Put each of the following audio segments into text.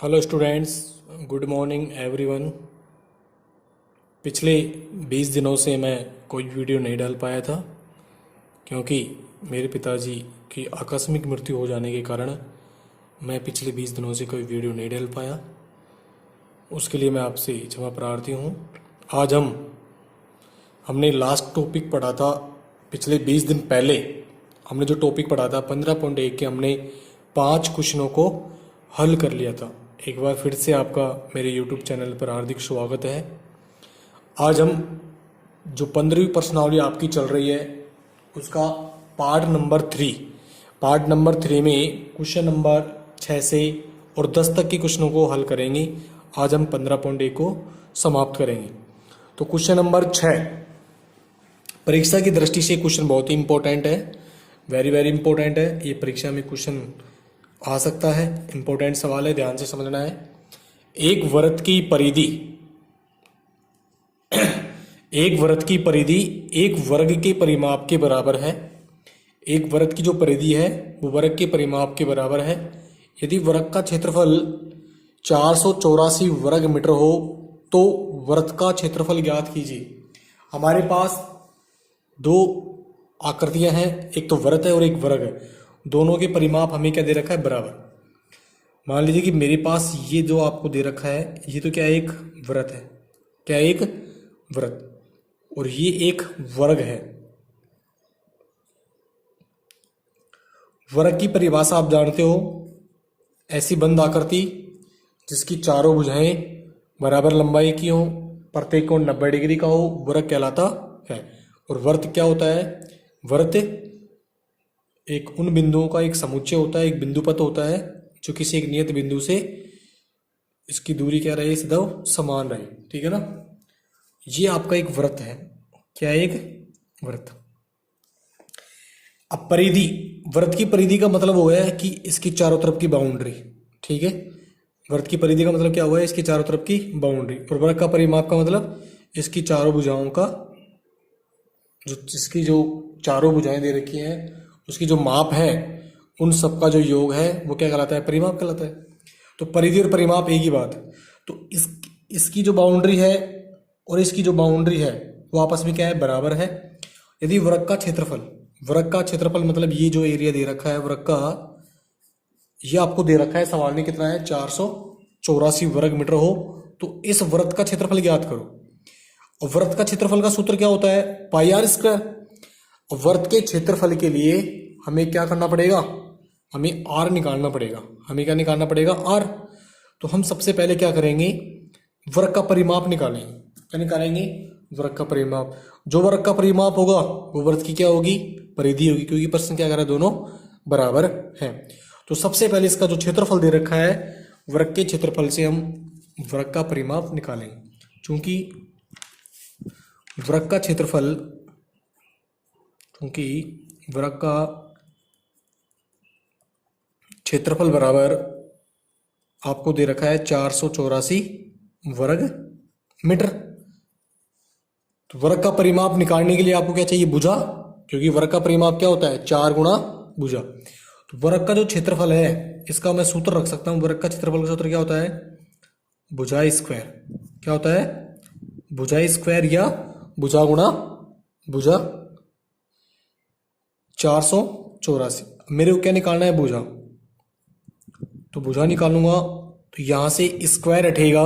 Hello students, good morning everyone. पिछले 20 दिनों से मैं कोई वीडियो नहीं डाल पाया था क्योंकि मेरे पिताजी की आकस्मिक मृत्यु हो जाने के कारण मैं पिछले 20 दिनों से कोई वीडियो नहीं डाल पाया। उसके लिए मैं आपसे क्षमा प्रार्थी हूँ। आज हमने लास्ट टॉपिक पढ़ा था। पिछले 20 दिन पहले हमने जो टॉपिक पढ़ा था 15.1 के, हमने 5 क्वेश्चनों को हल कर लिया था। एक बार फिर से आपका मेरे YouTube चैनल पर हार्दिक स्वागत है। आज हम जो 15वीं प्रश्नावली आपकी चल रही है उसका पार्ट नंबर 3 में क्वेश्चन नंबर 6 से और 10 तक के क्वेश्चनों को हल करेंगे। आज हम 15.1 को समाप्त करेंगे। तो क्वेश्चन नंबर 6 परीक्षा की दृष्टि से क्वेश्चन बहुत ही इंपॉर्टेंट है, वेरी इंपॉर्टेंट है। ये परीक्षा में क्वेश्चन आ सकता है, इंपॉर्टेंट सवाल है, ध्यान से समझना है। एक वृत्त की परिधि एक वर्ग के परिमाप के बराबर है। एक वृत्त की जो परिधि है वो वर्ग के परिमाप के बराबर है। यदि वर्ग का क्षेत्रफल 484 वर्ग मीटर हो तो वृत्त का क्षेत्रफल ज्ञात कीजिए। हमारे पास दो आकृतियां हैं, एक तो वृत्त है और एक वर्ग है। दोनों के परिमाप हमें क्या दे रखा है, बराबर। मान लीजिए कि मेरे पास ये जो आपको दे रखा है ये तो क्या एक वृत्त है, क्या एक वृत्त, और ये एक वर्ग है। वर्ग की परिभाषा आप जानते हो, ऐसी बंद आकृति जिसकी चारों भुजाएं बराबर लंबाई की हो, प्रत्येक कोण 90 डिग्री का हो, वर्ग कहलाता है। और वर्त क्या होता है? वर्त एक उन बिंदुओं का एक समुच्चय होता है, एक बिंदुपथ होता है जो किसी एक नियत बिंदु से इसकी दूरी क्या रहे, सदैव समान रहे। ठीक है ना। ये आपका एक वृत्त है। क्या एक वृत्त। अब परिधि, वृत्त की परिधि का मतलब वो है कि इसकी चारों तरफ की बाउंड्री। ठीक है, वृत्त की परिधि का मतलब क्या हुआ है, इसकी चारों तरफ की बाउंड्री। और वर्ग का परिमाप का मतलब इसकी चारों भुजाओं का जिसकी जो चारों भुजाएं दे रखी हैं उसकी जो माप है उन सब का जो योग है वो क्या कहलाता है, परिमाप कहलाता है। तो परिधि और परिमाप एक ही बात है। तो इसकी जो बाउंड्री है और इसकी जो बाउंड्री है वो आपस में क्या है, बराबर है। यदि वृत्त का क्षेत्रफल मतलब ये जो एरिया दे रखा है वृत्त का, ये आपको दे रखा है सवाल में कितना है, 484 वर्ग मीटर हो, तो इस वृत्त का क्षेत्रफल ज्ञात करो। और वृत्त का क्षेत्रफल का सूत्र क्या होता है, पाई आर स्क्वायर। वृत्त के क्षेत्रफल के लिए हमें क्या करना पड़ेगा, हमें आर निकालना पड़ेगा। हमें क्या निकालना पड़ेगा, आर। तो हम सबसे पहले क्या करेंगे, वर्ग का परिमाप निकालेंगे। क्या निकालेंगे, वर्ग का परिमाप। जो वर्ग का परिमाप होगा वो वर्ग की क्या होगी, परिधि होगी, क्योंकि प्रश्न क्या कर रहा है, दोनों बराबर है। तो सबसे पहले इसका जो क्षेत्रफल दे रखा है वर्ग के क्षेत्रफल से हम वर्ग का परिमाप निकालेंगे। चूंकि वर्ग का क्षेत्रफल बराबर आपको दे रखा है 484 वर्ग मीटर। तो वर्ग का परिमाप निकालने के लिए आपको क्या चाहिए, भुजा, क्योंकि वर्ग का परिमाप क्या होता है, 4 गुणा भुजा। तो वर्ग का जो क्षेत्रफल है इसका मैं सूत्र रख सकता हूं। वर्ग का क्षेत्रफल का सूत्र क्या होता है, भुजा स्क्वायर। क्या होता है, भुजा स्क्वायर या भुजा गुणा भुजा 484। मेरे को क्या निकालना है, भुजा। तो भुजा निकालूंगा तो यहां से स्क्वायर हटेगा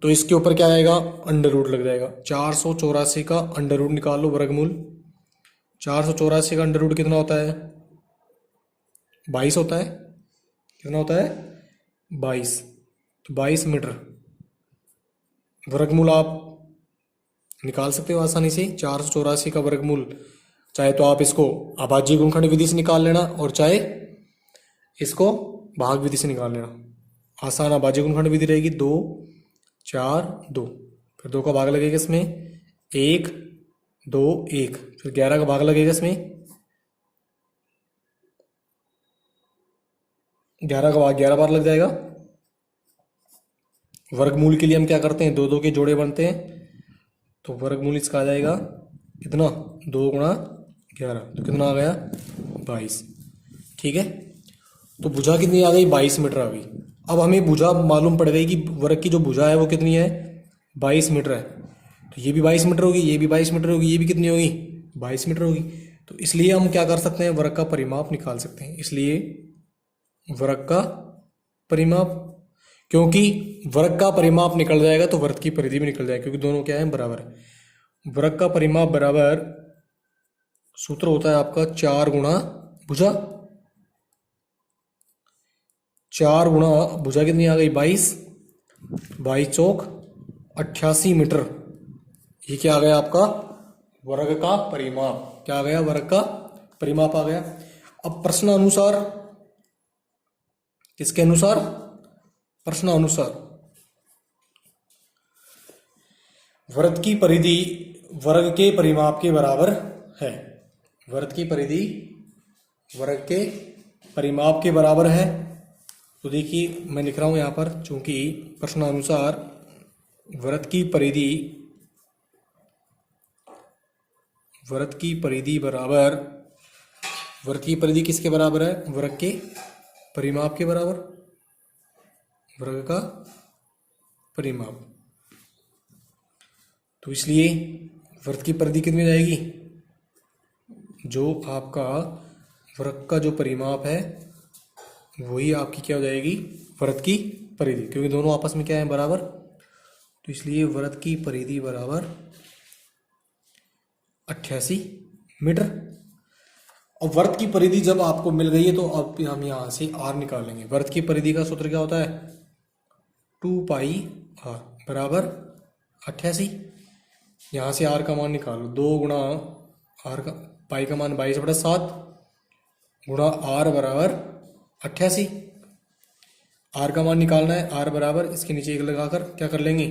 तो इसके ऊपर क्या आएगा, अंडर रूट लग जाएगा। 484 का अंडर रूट निकाल लो, वर्गमूल। 484 का अंडर रूट कितना होता है, 22 होता है। कितना होता है, 22। तो 22 मीटर। वर्गमूल आप निकाल सकते हो आसानी से। 484 का वर्गमूल चाहे तो आप इसको अभाज्य गुणनखंड विधि से निकाल लेना और चाहे इसको भाग विधि से निकाल लेना। आसान अभाज्य गुणनखंड विधि रहेगी, 2 4 2, फिर 2 का भाग लगेगा इसमें, 1 2 1, फिर 11 का भाग लगेगा इसमें, 11 का भाग 11 बार लग जाएगा। वर्गमूल के लिए हम क्या करते हैं, 2 2 के जोड़े बनते हैं। तो वर्गमूल इसका आ जाएगा कितना, 2 गुणा 11, तो कितना आ गया, 22। ठीक है। तो भुजा कितनी आ गई, 22 मीटर आ गई। अब हमें भुजा मालूम पड़ गई कि वर्ग की जो भुजा है वो कितनी है, 22 मीटर है। तो ये भी 22 मीटर होगी, ये भी 22 मीटर होगी, ये भी कितनी होगी, 22 मीटर होगी। तो इसलिए हम क्या कर सकते हैं, वर्ग का परिमाप निकाल सकते हैं। इसलिए वर्ग का परिमाप, क्योंकि वर्ग का परिमाप निकल जाएगा तो वर्ग की परिधि भी निकल जाएगी, क्योंकि दोनों क्या है, बराबर है। वर्ग का परिमाप बराबर, सूत्र होता है आपका 4 गुणा भुजा। 4 गुणा भुजा कितनी आ गई, 22, 22 चौक 88 मीटर। ये क्या आ गया आपका, वर्ग का परिमाप। क्या आ गया, वर्ग का परिमाप आ गया। अब प्रश्न अनुसार, किसके अनुसार, प्रश्न अनुसार वर्ग की परिधि वर्ग के परिमाप के बराबर है। वर्ग की परिधि वर्ग के परिमाप के बराबर है। तो देखिए मैं लिख रहा हूं यहां पर, चूंकि प्रश्न अनुसार वर्ग की परिधि बराबर, वर्ग की परिधि किसके बराबर है, वर्ग के परिमाप के बराबर, वर्ग का परिमाप। तो इसलिए वर्ग की परिधि कितनी जाएगी, जो आपका वर्ग का जो परिमाप है वही आपकी क्या हो जाएगी, वर्ग की परिधि, क्योंकि दोनों आपस में क्या है, बराबर। तो इसलिए वर्ग की परिधि बराबर 88 मीटर। और वर्ग की परिधि जब आपको मिल गई है तो अब हम यहां से r निकालेंगे। वर्ग की परिधि का सूत्र क्या होता है, 2 पाई r बराबर 88। यहां से r का मान निकालो, 2 गुणा r का, पाई का मान 22/7 गुणा r बराबर 88। r का मान निकालना है, r बराबर इसके नीचे 1 लगाकर क्या कर लेंगे,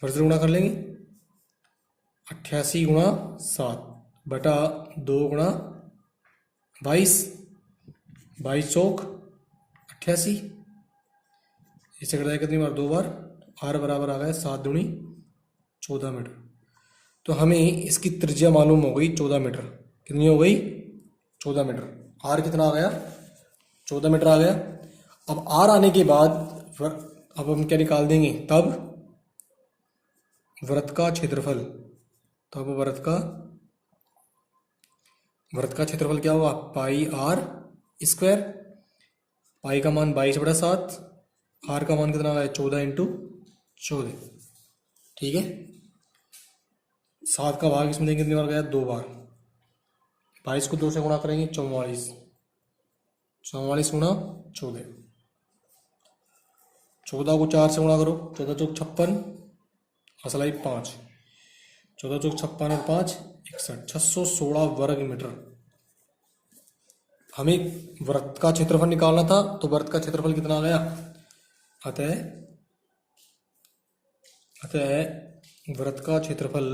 वर्ग गुणा कर लेंगे। 88 गुणा 7 बटा 2 गुणा 22, 22 चौक 88। इसे कटाया कितनी बार, 2 बार। r बराबर आ गया 7 दूनी 14 मीटर। तो हमें इसकी त्रिज्या मालूम हो गई 14 मीटर। कितनी हो गई, 14 मीटर। r कितना आ गया, 14 मीटर आ गया। अब r आने के बाद अब हम क्या निकाल देंगे, तब वृत्त का क्षेत्रफल, तब वृत्त का क्षेत्रफल क्या होगा, पाई r स्क्वायर। पाई का मान 22/7, r का मान कितना है, 14 × 14। ठीक है, 7 का भाग इसमें देंगे कितनी बार गया, 2 बार। 22 को 2 से गुणा करेंगे, 44, 44 गुणा 14। 14 को 4 से गुणा करो, 14 चौक 56, असलाई 5, 14 चौक 56 और 5 61, 616 वर्ग मीटर। हमें वृत्त का क्षेत्रफल निकालना था, तो वृत्त का क्षेत्रफल कितना आ गया, अतः वृत्त का क्षेत्रफल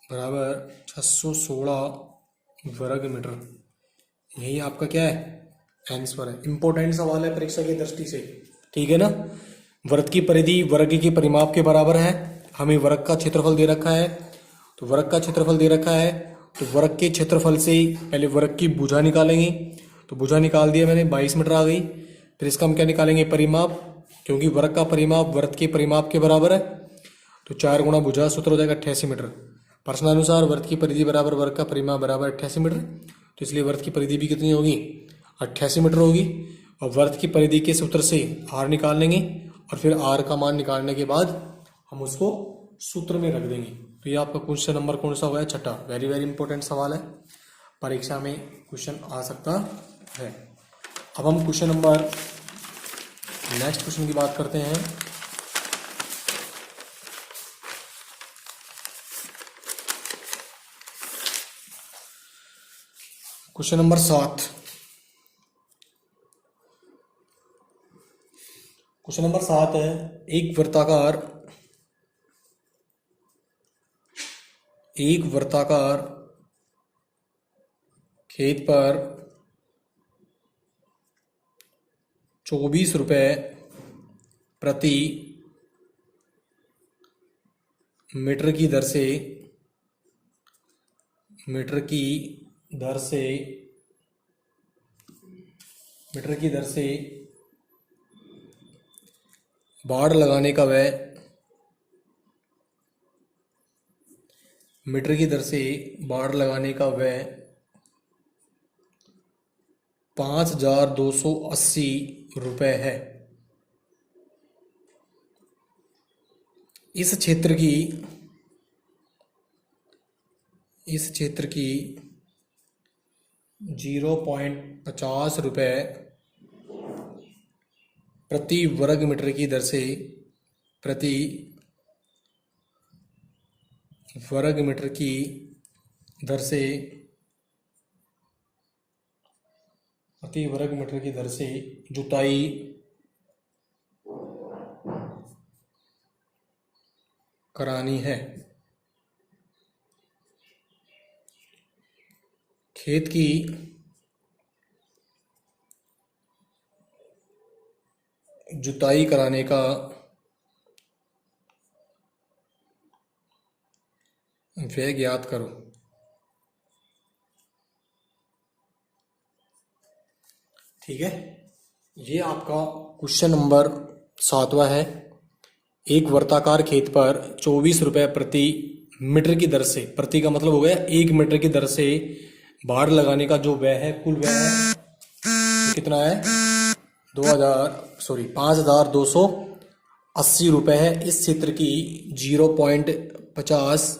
बराबर 616 वर्ग मीटर। यही आपका क्या है, आंसर है। इंपॉर्टेंट सवाल है परीक्षा की दृष्टि से, ठीक है ना। वृत्त की परिधि वर्ग के परिमाप के बराबर है। हमें वर्ग का क्षेत्रफल दे रखा है, तो वर्ग का क्षेत्रफल दे रखा है, तो वर्ग के क्षेत्रफल से पहले वर्ग की भुजा निकालेंगे। तो भुजा निकाल दिया मैंने, 22 मीटर आ गई। फिर इसका हम क्या निकालेंगे, परिमाप, क्योंकि वर्ग का परिमाप वर्ग के परिमाप के बराबर है। तो 4 गुणा भुजा, सूत्र हो जाएगा 88 मीटर। प्रश्नानुसार वर्ग की परिधि बराबर वर्ग का परिमाप बराबर 88 मीटर। तो इसलिए वर्ग की परिधि भी कितनी होगी, 88 मीटर होगी। और वर्ग की परिधि के सूत्र से r निकाल लेंगे, और फिर r का मान निकालने के बाद हम उसको सूत्र में रख देंगे। तो ये आपका क्वेश्चन नंबर कौन सा हुआ है, छठा। वेरी वेरी इंपॉर्टेंट सवाल है, परीक्षा में क्वेश्चन आ सकता है। अब हम क्वेश्चन नंबर, नेक्स्ट क्वेश्चन की बात करते हैं। Question number 7। क्वेश्चन नंबर 7 है, एक वर्ताकार खेत पर 24 रुपए प्रति मीटर की दर से मीटर की दर से बाड़ लगाने का व्यय मीटर की दर से बाड़ लगाने का व्यय 5,280 रुपये है। इस क्षेत्र की 0.50 रुपये प्रति वर्ग मीटर की दर से प्रति वर्ग मीटर की दर से प्रति वर्ग मीटर की दर से जुताई करानी है। खेत की जुताई कराने का व्यय ज्ञात करो। ठीक है, ये आपका क्वेश्चन नंबर 7वां है। एक वर्ताकार खेत पर 24 रुपये प्रति मीटर की दर से, प्रति का मतलब हो गया 1 मीटर की दर से बाड़ लगाने का जो व्यय है, कुल व्यय है तो कितना है 5,280 रुपये है। इस क्षेत्र की 0.50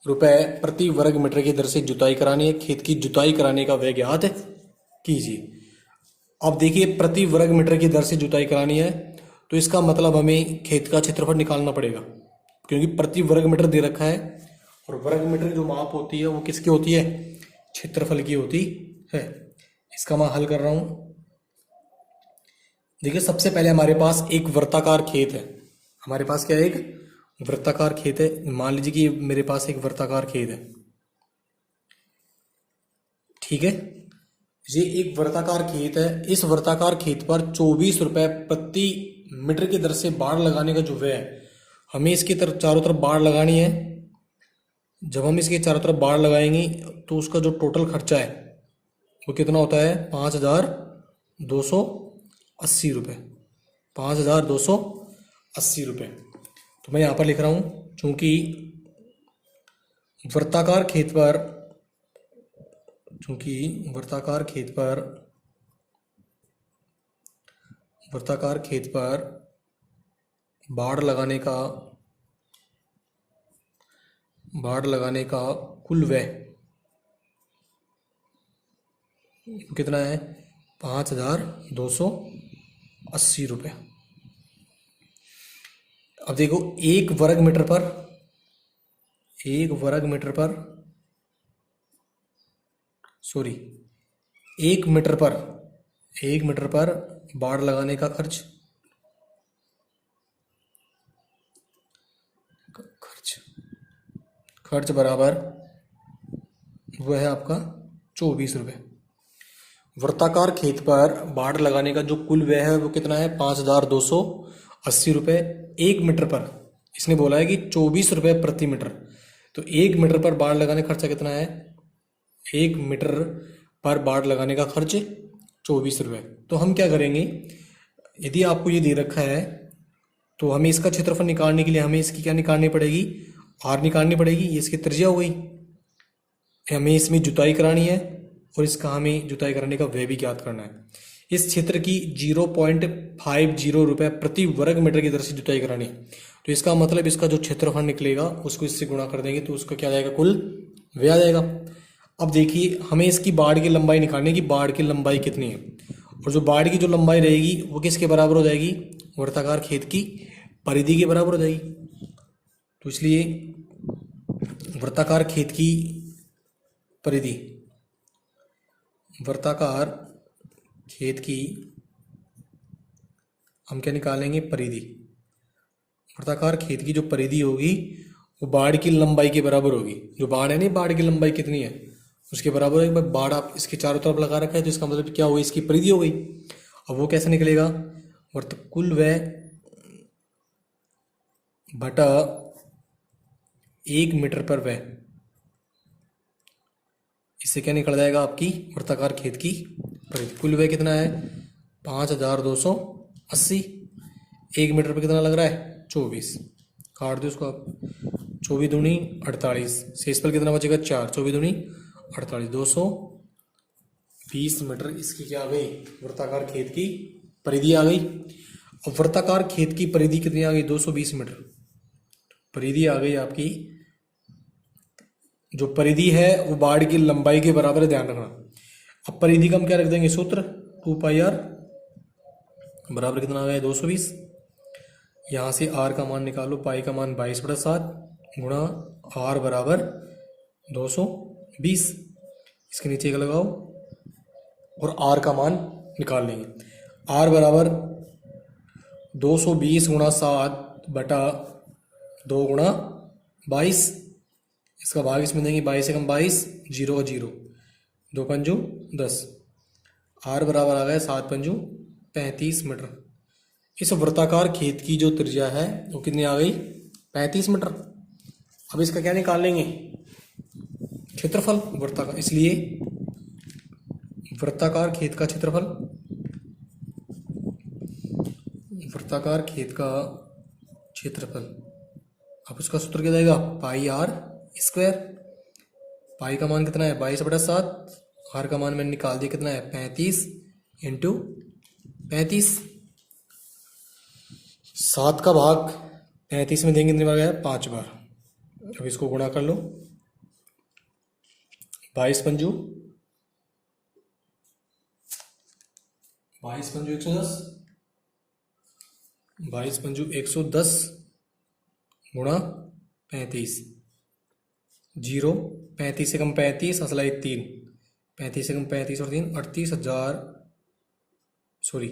रुपये प्रति वर्ग मीटर की दर से जुताई करानी है। खेत की जुताई कराने का व्यय ज्ञात कीजिए। अब देखिए, प्रति वर्ग मीटर की दर से जुताई करानी है तो इसका मतलब हमें खेत का क्षेत्रफल निकालना पड़ेगा, क्योंकि प्रति वर्ग मीटर दे रखा है और वर्ग मीटर जो माप होती है वो किसकी होती है, क्षेत्रफल की होती है। इसका मैं हल कर रहा हूं। देखिए, सबसे पहले हमारे पास एक वर्ताकार खेत है। हमारे पास क्या है, एक वृत्ताकार खेत है। मान लीजिए कि मेरे पास एक वर्ताकार खेत है। ठीक है, ये एक वर्ताकार खेत है। इस वर्ताकार खेत पर 24 रुपये प्रति मीटर की दर से बाड़ लगाने का जो व्यय है, हमें इसकी तरफ चारों तरफ बाड़ लगानी है। जब हम इसके चारों तरफ बाड़ लगाएंगे तो उसका जो टोटल खर्चा है वो कितना होता है 5,280 रुपये। 5,280 रुपये। तो मैं यहाँ पर लिख रहा हूँ, चूंकि वर्ताकार खेत पर बाड़ लगाने का कुल व्यय कितना है 5,280 रुपये। अब देखो, एक वर्ग मीटर पर बाड़ लगाने का खर्च बराबर वो है आपका 24 रुपये। वृत्ताकार खेत पर बाड़ लगाने का जो कुल व्यय है वो कितना है 5,280 रुपये। 1 मीटर पर इसने बोला है कि 24 रुपये प्रति मीटर, तो 1 मीटर पर बाड़ लगाने का खर्चा कितना है, 1 मीटर पर बाड़ लगाने का खर्च 24 रुपये। तो हम क्या करेंगे, यदि आपको ये दे रखा है तो हमें इसका क्षेत्रफल निकालने के लिए हमें इसकी क्या निकालनी पड़ेगी, आर निकालनी पड़ेगी। ये इसकी त्रिज्या हो गई। हमें इसमें जुताई करानी है और इसका हमें जुताई कराने का व्यय भी ज्ञात करना है। इस क्षेत्र की 0.50 रुपये प्रति वर्ग मीटर की दर से जुताई करानी है। तो इसका मतलब इसका जो क्षेत्रफल निकलेगा उसको इससे गुणा कर देंगे तो उसका क्या आ जाएगा, कुल व्यय आ जाएगा। अब देखिए, हमें इसकी बाड़ की लंबाई निकालनी है कि बाड़ की लंबाई कितनी है, और जो बाड़ की जो लंबाई रहेगी वो किसके बराबर हो जाएगी, वर्ताकार खेत की परिधि के बराबर हो जाएगी। तो इसलिए वर्ताकार खेत की परिधि, वर्ताकार खेत की हम क्या निकालेंगे, परिधि। वर्ताकार खेत की जो परिधि होगी वो बाड़ की लंबाई के बराबर होगी। जो बाड़ है नहीं, बाड़ की लंबाई कितनी है उसके बराबर है। बाड़ आप इसके चारों तरफ लगा रखा है तो इसका मतलब क्या हुई, इसकी परिधि हो गई। अब वो कैसे निकलेगा, कुल व्यय बटा 1 मीटर पर व्यय। इससे क्या निकल जाएगा आपकी वृत्ताकार खेत की परिधि। कुल व्यय कितना है 5280। 1 मीटर पर कितना लग रहा है 24। काट दो इसको आप, 24 दूनी 48, शेषफल कितना बचेगा 4, 24 दूनी 48, 220 मीटर इसकी क्या आ गई वृत्ताकार खेत की परिधि आ गई। अब वृत्ताकार खेत की परिधि कितनी आ गई 220 मीटर। परिधि आ गई आपकी, जो परिधि है वो बाड़ की लंबाई के बराबर है, ध्यान रखना। अब परिधि का हम क्या रख देंगे सूत्र 2πr बराबर कितना आ गया 220। यहाँ से r का मान निकालो, पाई का मान 22/7 गुणा r बराबर 220। इसके नीचे एक लगाओ और r का मान निकाल लेंगे। r बराबर 220 गुणा 7/2 गुणा 22। इसका भाग इसमें देंगे, 22 से कम 22, 0 का 0, 2 पंजू 10। r बराबर आ गया 7 पंजू 35 मीटर। इस वृत्ताकार खेत की जो त्रिज्या है वो कितनी आ गई 35 मीटर। अब इसका क्या निकाल लेंगे क्षेत्रफल वृत्ताकार, इसलिए वृत्ताकार खेत का क्षेत्रफल, वृत्ताकार खेत का क्षेत्रफल, अब उसका सूत्र क्या जाएगा पाई आर स्क्वायर। पाई का मान कितना है 22/7, आर का मान मैंने निकाल दिया कितना है 35 इंटू 35। 7 का भाग 35 में देंगे कितनी बार गया 5 बार। अब इसको गुणा कर लो, 22 पंजू 110, 22 पंजू 110 गुणा 35, 0, 35 से कम 35 असलाई 3, 35 से कम 35 और 3 38,000, सॉरी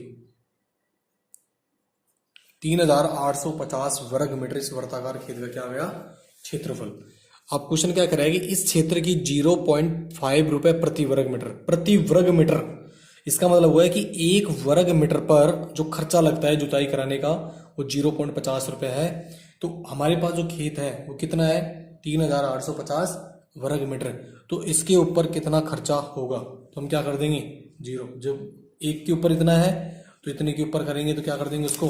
3,850 वर्ग मीटर इस वृत्ताकार खेत का क्या आ गया क्षेत्रफल। अब क्वेश्चन क्या करेगा कि इस क्षेत्र की 0.5 रुपए प्रति वर्ग मीटर, प्रति वर्ग मीटर। इसका मतलब हुआ है कि 1 वर्ग मीटर पर जो खर्चा लगता है जुताई कराने का वो 0.50 रुपए है। तो हमारे पास जो खेत है वो कितना है 3,850 वर्ग मीटर। तो इसके ऊपर कितना खर्चा होगा तो हम क्या कर देंगे 0। जब 1 के ऊपर इतना है तो इतने के ऊपर करेंगे तो क्या कर देंगे उसको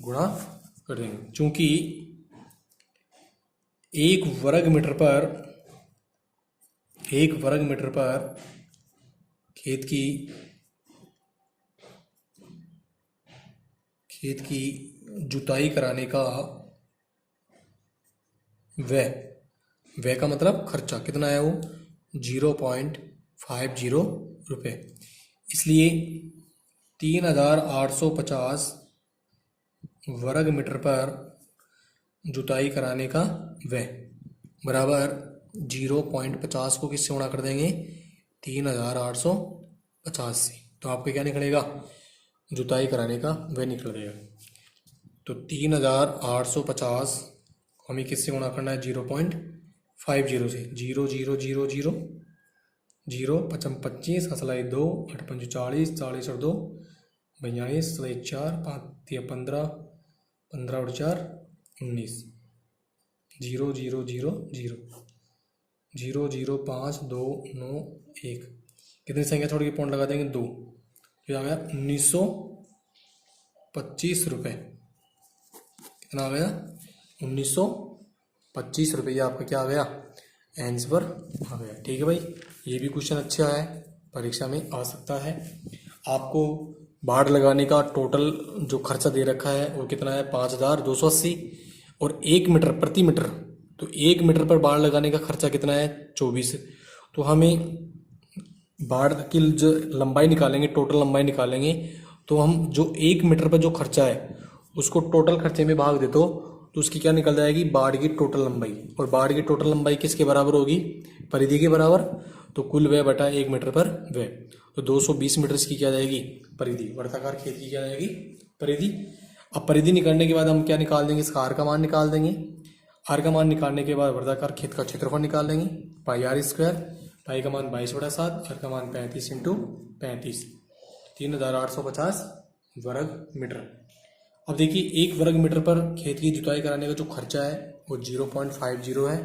गुणा कर देंगे। चूंकि 1 वर्ग मीटर पर खेत की जुताई कराने का व्यय का मतलब खर्चा कितना है वो 0.50 रुपये। इसलिए 3,850 वर्ग मीटर पर जुताई कराने का व्यय बराबर 0.50 को किससे गुणा कर देंगे 3,850 से। तो आपको क्या निकलेगा जुताई कराने का व्यय निकल जाएगा। तो 3,850 हमें किससे गुणा करना है 0.50 से। 0 0 0 0 0 पचम 25 असलाई 2 8 पंच 40 40 और 2 42 असलाई 4 5 15 15 और 4 19 0 0 0 0 0 0 5 2 9 1 कितनी संख्या छोड़ के पॉइंट लगा देंगे 2। तो आ गया 1925 रुपये। कितना आ गया 1925 रुपये। ये आपका क्या आ गया आंसर आ गया। ठीक है भाई, ये भी क्वेश्चन अच्छा है, परीक्षा में आ सकता है। आपको बाड़ लगाने का टोटल जो खर्चा दे रखा है वो कितना है 5,280 और 1 मीटर प्रति मीटर। तो 1 मीटर पर बाड़ लगाने का खर्चा कितना है 24। तो हमें बाड़ की जो लंबाई निकालेंगे, टोटल लंबाई निकालेंगे, तो हम जो 1 मीटर पर जो खर्चा है उसको टोटल खर्चे में भाग दे तो उसकी क्या निकल जाएगी बाड़ की टोटल लंबाई। और बाड़ की टोटल लंबाई किसके बराबर होगी परिधि के बराबर। तो कुल व्यय बटा 1 मीटर पर व्यय। तो 220 मीटर की क्या जाएगी परिधि, वृत्ताकार खेत की क्या जाएगी परिधि। अब परिधि निकालने के बाद हम क्या निकाल देंगे इसका आर का मान निकाल देंगे। आर का मान निकालने के बाद वृत्ताकार खेत का क्षेत्रफल निकाल देंगे पाई आर स्क्वायर। पाई का मान 22/7, आर का मान 35 इंटू 35, 3,850 वर्ग मीटर। अब देखिए 1 वर्ग मीटर पर खेत की जुताई कराने का जो खर्चा है वो 0.50 है।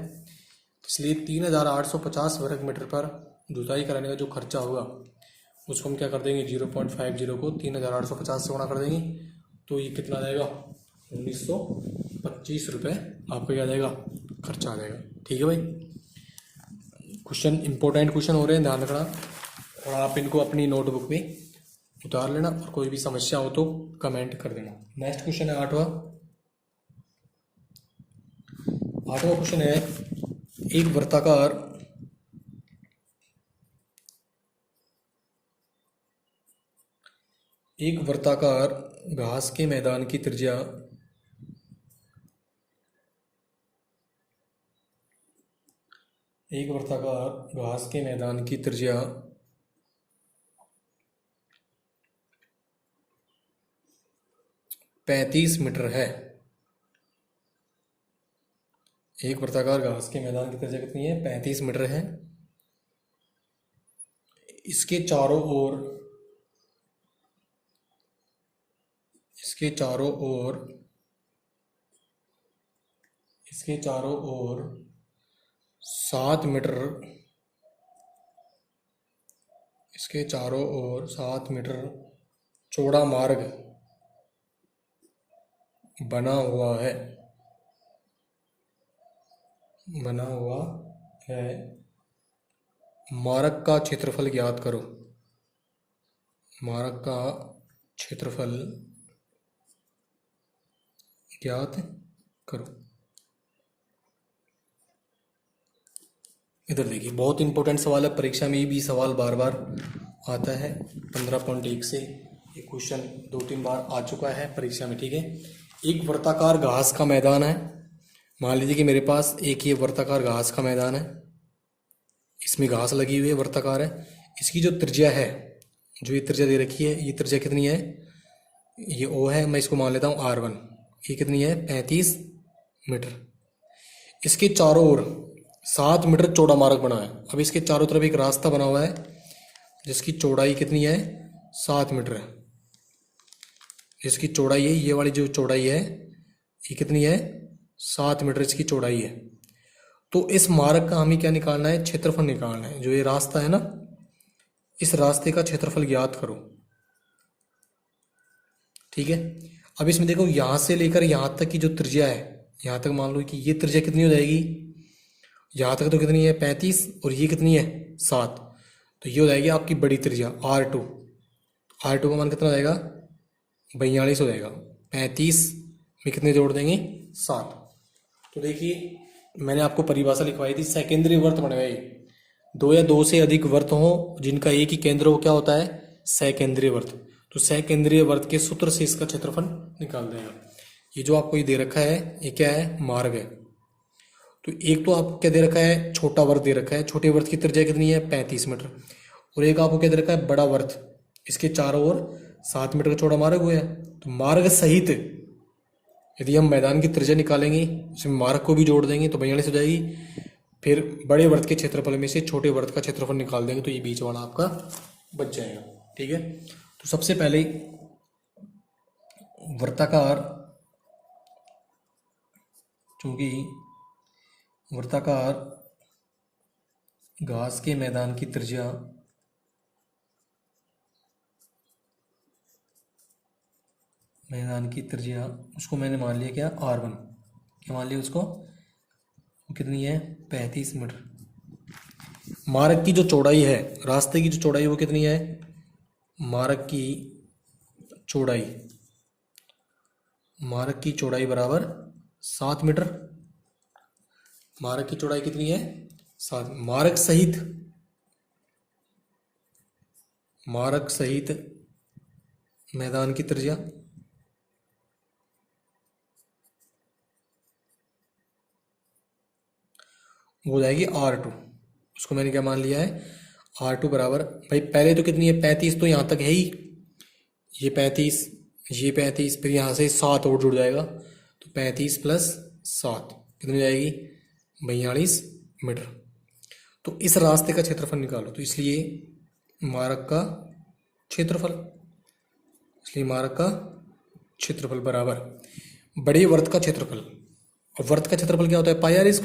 इसलिए 3,850 वर्ग मीटर पर जुताई कराने का जो खर्चा होगा उसको हम क्या कर देंगे, 0.50 को 3850 से गुणा कर देंगे, तो ये कितना आ जाएगा, 1925 रुपये आपको क्या आ जाएगा, खर्चा आ जाएगा। ठीक है भाई, क्वेश्चन इंपॉर्टेंट क्वेश्चन हो रहे हैं, ध्यान रखना, और आप इनको अपनी नोटबुक में उतार लेना, और कोई भी समस्या हो तो कमेंट कर देना। नेक्स्ट क्वेश्चन है आठवां क्वेश्चन है, एक वर्ताकार घास के मैदान की त्रिज्या 35 मीटर है। एक वर्ताकार घास के मैदान की त्रिज्या कितनी है, 35 मीटर है। इसके चारों ओर 7 मीटर, चौड़ा मार्ग बना हुआ है। मार्ग का क्षेत्रफल ज्ञात करो। इधर देखिए, बहुत इंपॉर्टेंट सवाल है, परीक्षा में भी सवाल बार बार आता है। 15.1 से ये क्वेश्चन 2-3 बार आ चुका है परीक्षा में। ठीक है, एक वर्ताकार घास का मैदान है। मान लीजिए कि मेरे पास एक ये वर्ताकार घास का मैदान है, इसमें घास लगी हुई है, वर्ताकार है। इसकी जो त्रिज्या है, जो ये त्रिज्या दे रखी है, ये त्रिज्या कितनी है, ये ओ है, मैं इसको मान लेता हूँ R1। ये कितनी है, 35 मीटर। इसके चारों ओर 7 मीटर चौड़ा मार्ग बना है। अब इसके चारों तरफ एक रास्ता बना हुआ है जिसकी चौड़ाई कितनी है, 7 मीटर है। इसकी चौड़ाई है, ये वाली जो चौड़ाई है ये कितनी है, 7 मीटर इसकी चौड़ाई है। तो इस मार्ग का हमें क्या निकालना है, क्षेत्रफल निकालना है। जो ये रास्ता है ना, इस रास्ते का क्षेत्रफल ज्ञात करो। ठीक है, अब इसमें देखो, यहां से लेकर यहां तक की जो त्रिज्या है, यहां तक मान लो कि ये त्रिज्या कितनी हो जाएगी, यहां तक तो कितनी है, 35, और ये कितनी है, 7। तो ये हो जाएगी आपकी बड़ी त्रिज्या R2। R2 का मान कितना हो जाएगा, 42 हो जाएगा। 35 में कितने जोड़ देंगे, 7। तो देखिए, मैंने आपको परिभाषा लिखवाई थी, सेकेंद्रीय वर्त बने हुए 2 या 2 से अधिक वर्त हो जिनका एक ही केंद्र हो, क्या होता है, सेकेंद्रीय वर्त। तो सेकेंद्रीय वर्त के सूत्र से इसका क्षेत्रफल निकाल देगा। ये जो आपको ये दे रखा है, ये क्या है, मार्ग है। तो एक तो आपको क्या दे रखा है, छोटा वर्त दे रखा है। छोटे वर्त की त्रिज्या कितनी है, 35 मीटर। और एक आपको क्या दे रखा है, बड़ा वर्त, इसके चारों ओर 7 मीटर का चौड़ा मार्ग हुआ है। तो मार्ग सहित यदि हम मैदान की त्रिज्या निकालेंगे, उसमें मार्ग को भी जोड़ देंगे तो 42 हो जाएगी। फिर बड़े वर्त के क्षेत्रफल में से छोटे वर्त का क्षेत्रफल निकाल देंगे तो ये बीच वाला आपका बच जाएगा। ठीक है, तो सबसे पहले वर्ताकार, चूंकि वर्ताकार घास के मैदान की त्रिज्या उसको मैंने मान लिया क्या, R1। क्या मान लिया उसको, वो कितनी है, 35 मीटर। मार्ग की जो चौड़ाई है, रास्ते की जो चौड़ाई है वो कितनी है, मार्ग की चौड़ाई बराबर 7 मीटर। मार्ग की चौड़ाई कितनी है, 7। मार्ग सहित मैदान की त्रिज्या वो जाएगी R2। उसको मैंने क्या मान लिया है, R2 बराबर, भाई पहले तो कितनी है, 35 तो यहाँ तक है ही, ये 35, फिर यहाँ से 7 और जुड़ जाएगा, तो 35 + 7 कितनी जाएगी, 42 मीटर। तो इस रास्ते का क्षेत्रफल निकालो। तो इसलिए मार्ग का क्षेत्रफल बराबर बड़े वर्त का क्षेत्रफल। और वर्त का क्षेत्रफल क्या होता है, πr²।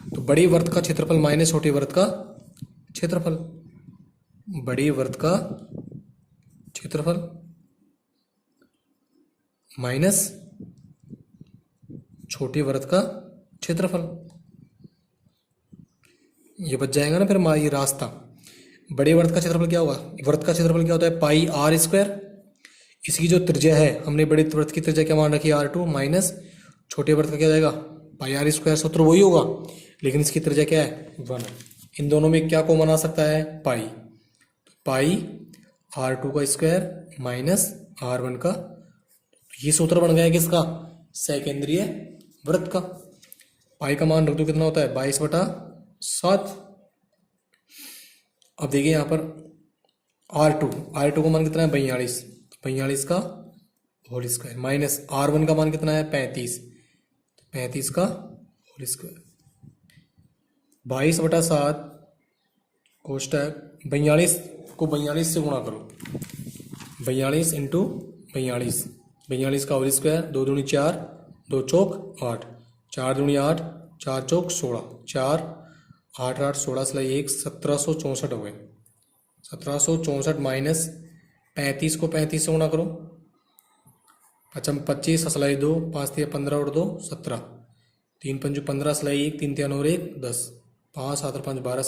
तो बड़े वर्त का क्षेत्रफल माइनस छोटे वर्त का क्षेत्रफल, बड़े वृत्त का क्षेत्रफल माइनस छोटे वृत्त का क्षेत्रफल। ये बच जाएगा ना फिर हमारा ये रास्ता। बड़े वृत्त का क्षेत्रफल क्या होगा, वृत्त का क्षेत्रफल क्या होता है पाई आर स्क्वायर। इसकी जो त्रिज्या है, हमने बड़े वृत्त की त्रिज्या क्या मान रखी है R2 माइनस छोटे वृत्त का क्या जाएगा पाई आर स्क्वायर। सूत्र वही होगा लेकिन इसकी त्रिज्या क्या है 1। इन दोनों में क्या कॉमन आ सकता है पाई, पाई R2 का स्क्वायर माइनस R1 का। ये सूत्र बन गया किसका, सेकेंद्रीय वृत्त का। पाई का मान रख दो कितना होता है 22/7। अब देखिए यहाँ पर R2 का मान कितना है 42, 42 का होल स्क्वायर माइनस R1 का मान कितना है 35, 35 का होल स्क्वायर। 22/7 कोष्टक 42 को 42 से गुणा करो, 42 इंटू 42, 42 का होल स्क्वायर, 2 दूनी 4, 2 चौक 8, 4 दूनी 8, 4 चौक 16, 4 8 8 16 सिलाई 1, 1764 हो गए। 1764 माइनस 35 को 35 से गुणा करो, 25 असलाई 2, 5 3 15 और 2 17, 3 5 15 सिलाई 1, 3 3 और 1 10, 5 7 5 12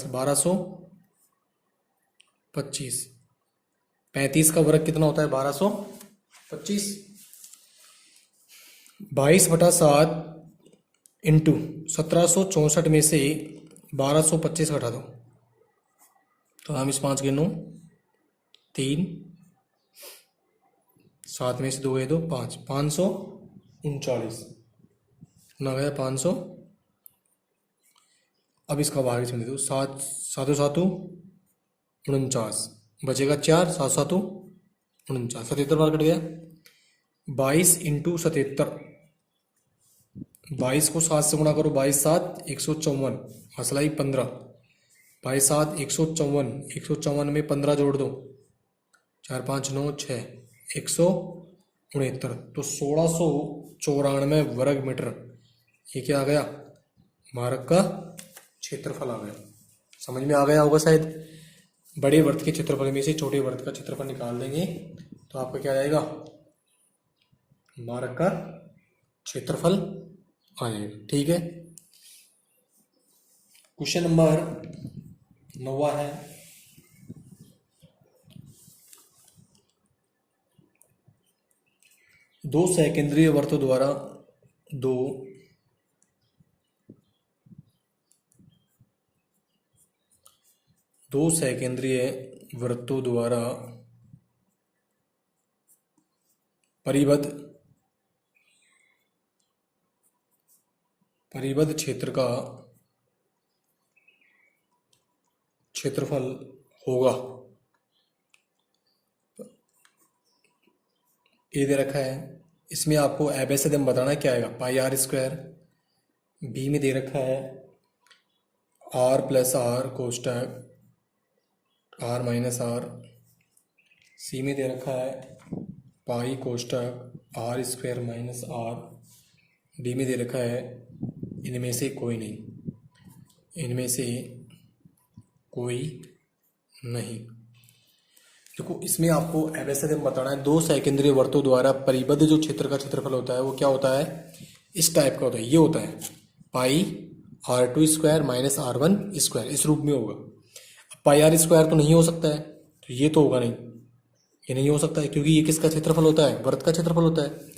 1225। 35 का वर्ग कितना होता है 1225। 22/7 इंटू 1764 में से 1225 घटा दो तो हम इस 5 गिनो 3, 7 में से 2 गए 2 5, 539 ना गया 500। अब इसका भाग इसमें दे दो, 7 7 7 49 बचेगा 4, 7 7 49, 77 बार कट गया। 22 इंटू 77, 22 को 7 से गुणा करो, 22 7 154 हसलाई 15, 22 7 154, 154 में 15 जोड़ दो, 4 5 9 6 169, तो 1694 वर्ग मीटर ये क्या आ गया मार्ग का क्षेत्रफल आ गया। समझ में आ गया होगा शायद। बड़े वृत्त के क्षेत्रफल में से छोटे वृत्त का क्षेत्रफल निकाल देंगे तो आपका क्या आएगा मार्ग का क्षेत्रफल आ जाएगा। ठीक है, क्वेश्चन नंबर 9 है। दो सकेंद्रीय वृत्तों द्वारा दो सकेंद्रीय वृत्तों द्वारा परिबद्ध क्षेत्र का क्षेत्रफल होगा, ये दे रखा है। इसमें आपको एबेसिड में बताना क्या आएगा पाई आर स्क्वायर। बी में दे रखा है आर प्लस आर कोष्टक आर माइनस आर। सी में दे रखा है पाई कोष्टक R square minus R. D में दे रखा है इनमें से कोई नहीं, इनमें से कोई नहीं। देखो इसमें आपको एबेसिड में बताना है दो सकेंद्रीय वृत्तों द्वारा परिबद्ध जो क्षेत्र का क्षेत्रफल होता है वो क्या होता है इस टाइप का होता है। ये होता है पाई R2 square minus R1 square, इस रूप में होगा। पाई आर स्क्वायर तो नहीं हो सकता है, तो ये तो होगा नहीं, ये नहीं हो सकता है क्योंकि ये किसका क्षेत्रफल होता है वृत्त का क्षेत्रफल होता है।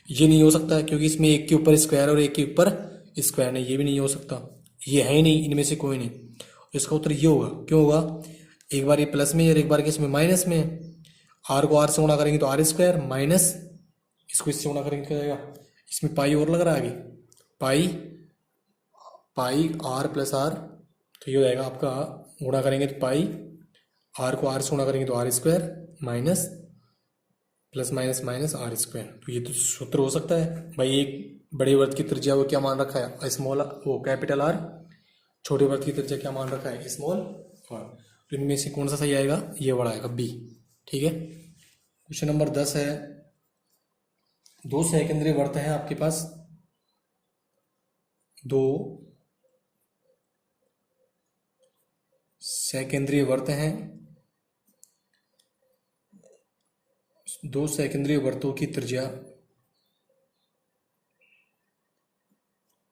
ये नहीं हो सकता है क्योंकि इसमें एक के ऊपर स्क्वायर और एक के ऊपर स्क्वायर नहीं, ये भी नहीं हो सकता, ये है ही नहीं, इनमें से कोई नहीं। इसका उत्तर ये होगा। क्यों होगा, एक बार ये प्लस में और एक बार के इसमें माइनस में। आर को आर से गुणा करेंगे तो आर स्क्वायर माइनस इसको इससे गुणा करेंगे क्या जाएगा, इसमें पाई और लग रहा है आगे, पाई आर प्लस आर, तो ये हो जाएगा आपका गुणा करेंगे तो पाई आर को आर से गुणा करेंगे तो r square minus plus minus minus r square. तो ये तो सूत्र हो सकता है भाई। एक बड़े वृत्त की त्रिज्या वो क्या मान रखा है स्मॉल वो कैपिटल आर, छोटे वृत्त की त्रिज्या क्या मान रखा है स्मॉल आर। तो इनमें से कौन सा सही आएगा, ये बड़ा आएगा बी। ठीक है, क्वेश्चन नंबर 10 है। दो सकेंद्रीय वृत्त है आपके पास, दो सकेंद्रीय वृत्त हैं, 2 सकेंद्रीय वृत्तों की त्रिज्या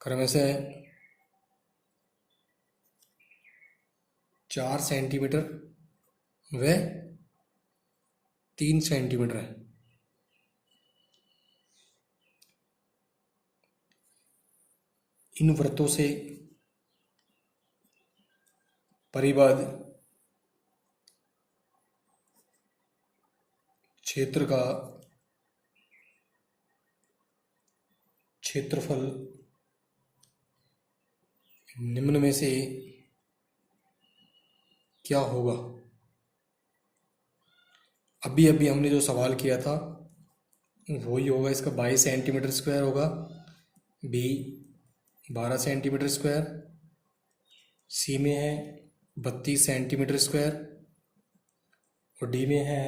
क्रमशः 4 सेंटीमीटर व 3 सेंटीमीटर है। इन वृत्तों से परिबद्ध क्षेत्र का क्षेत्रफल निम्न में से क्या होगा। अभी हमने जो सवाल किया था वही होगा। इसका 22 सेंटीमीटर स्क्वायर होगा, बी 12 सेंटीमीटर स्क्वायर, सी में है 32 सेंटीमीटर स्क्वायर और डी में है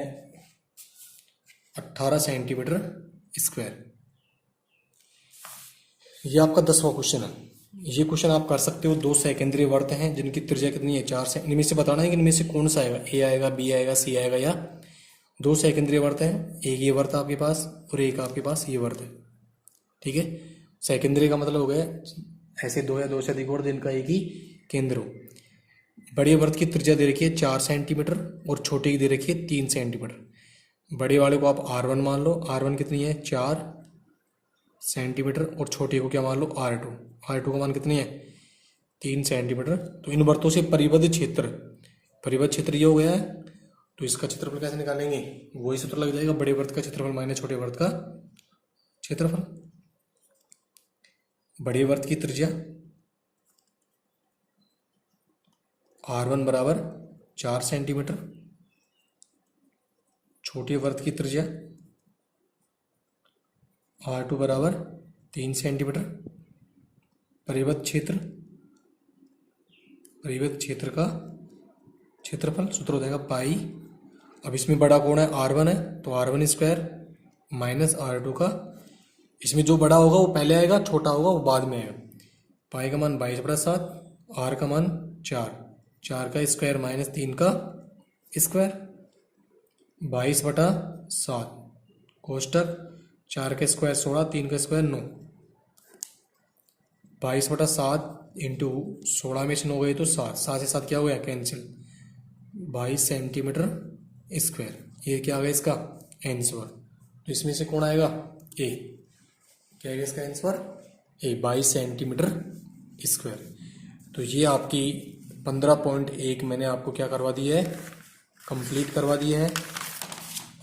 18 सेंटीमीटर स्क्वायर। ये आपका 10वां क्वेश्चन है। ये क्वेश्चन आप कर सकते हो। 2 सकेंद्रीय वृत्त हैं जिनकी त्रिज्या कितनी है 4 से। इनमें से बताना है कि इनमें से कौन सा आएगा, ए आएगा, बी आएगा, सी आएगा या 2 सकेंद्रीय वृत्त हैं। एक ये वृत्त आपके पास और एक आपके पास ये वृत्त है। ठीक है, सकेंद्रीय का मतलब हो गया ऐसे 2 या 2 से अधिक वृत्त जिनका एक ही केंद्र हो। बड़े वृत्त की त्रिज्या दे रखी है 4 सेंटीमीटर और छोटे की दे रखी है 3 सेंटीमीटर। बड़े वाले को आप R1 मान लो। R1 कितनी है 4 सेंटीमीटर और छोटे को क्या मान लो R2। R2 का मान कितनी है 3 सेंटीमीटर। तो इन वृत्तों से परिबद्ध क्षेत्र ये हो गया है। तो इसका क्षेत्रफल कैसे निकालेंगे, वही सूत्र लग जाएगा, बड़े वृत्त का क्षेत्रफल माइनस छोटे वृत्त का क्षेत्रफल। बड़े वृत्त की त्रिज्या R1 बराबर 4 सेंटीमीटर, छोटे वृत्त की त्रिज्या R2 बराबर 3 सेंटीमीटर। परिबद्ध क्षेत्र का क्षेत्रफल सूत्र हो जाएगा पाई। अब इसमें बड़ा कोण है R1 है तो R1 स्क्वायर माइनस R2 का, इसमें जो बड़ा होगा वो पहले आएगा, छोटा होगा वो बाद में आएगा। पाई का मान 22/7, R का मान 4 का स्क्वायर माइनस 3 का स्क्वायर, 22/7 कोष्टक 4 का स्क्वायर 16, 3 का स्क्वायर 9, 22/7 इंटू 16 में से 9 गए तो 7 से 7 क्या हो गया कैंसिल, 22 सेंटीमीटर स्क्वायर। ये क्या आ गया इसका आंसर। तो इसमें से कौन आएगा ए, क्या आएगा इसका आंसर ए 22 सेंटीमीटर स्क्वायर। तो ये आपकी 15.1 मैंने आपको क्या करवा दी है, कंप्लीट करवा दी है।